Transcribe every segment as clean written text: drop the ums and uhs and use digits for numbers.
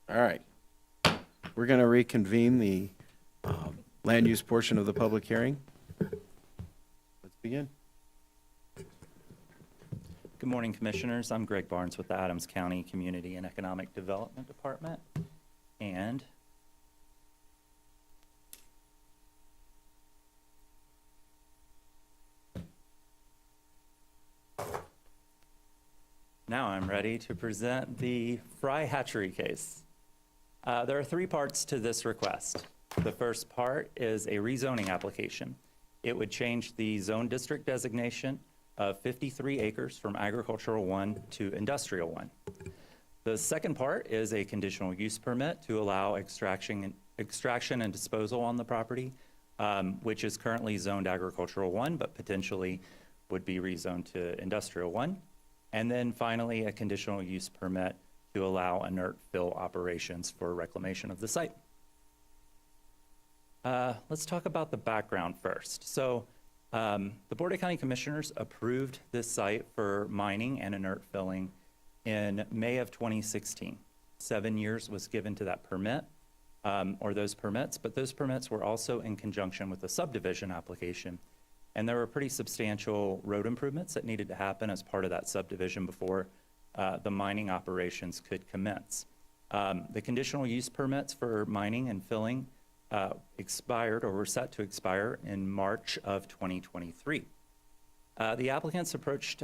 All right. We're going to reconvene the land use portion of the public hearing. Let's begin. Good morning, Commissioners. I'm Greg Barnes with the Adams County Community and Economic Development Department. And now I'm ready to present the Fry Hatchery case. There are three parts to this request. The first part is a rezoning application. It would change the zone district designation of 53 acres from agricultural 1 to industrial 1. The second part is a conditional use permit to allow extraction and disposal on the property, which is currently zoned agricultural 1, but potentially would be rezoned to industrial 1. And then finally, a conditional use permit to allow inert fill operations for reclamation of the site. Let's talk about the background first. So the Board of County Commissioners approved this site for mining and inert filling in May of 2016. 7 years was given to that permit, or those permits, but those permits were also in conjunction with the subdivision application. And there were pretty substantial road improvements that needed to happen as part of that subdivision before the mining operations could commence. The conditional use permits for mining and filling expired or were set to expire in March of 2023. The applicants approached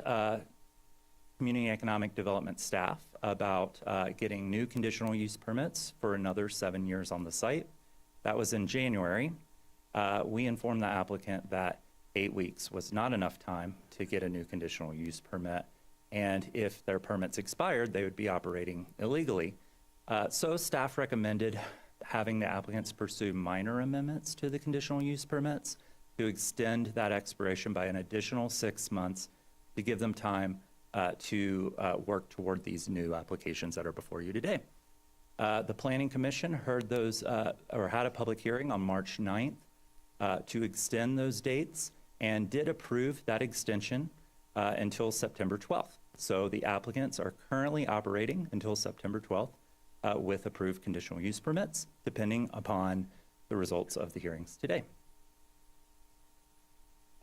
Community Economic Development staff about getting new conditional use permits for another 7 years on the site. That was in January. We informed the applicant that 8 weeks was not enough time to get a new conditional use permit, and if their permits expired, they would be operating illegally. So staff recommended having the applicants pursue minor amendments to the conditional use permits to extend that expiration by an additional 6 months to give them time to work toward these new applications that are before you today. The Planning Commission heard those, or had a public hearing on March 9th to extend those dates and did approve that extension until September 12th. So the applicants are currently operating until September 12th with approved conditional use permits, depending upon the results of the hearings today.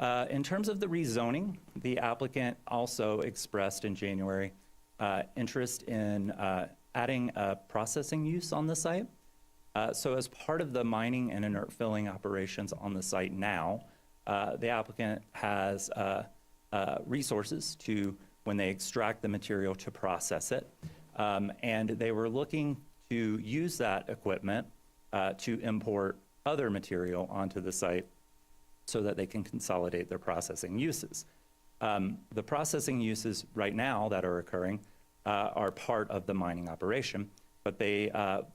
In terms of the rezoning, the applicant also expressed in January interest in adding a processing use on the site. So as part of the mining and inert filling operations on the site now, the applicant has resources to, when they extract the material, to process it. And they were looking to use that equipment to import other material onto the site so that they can consolidate their processing uses. The processing uses right now that are occurring are part of the mining operation, but they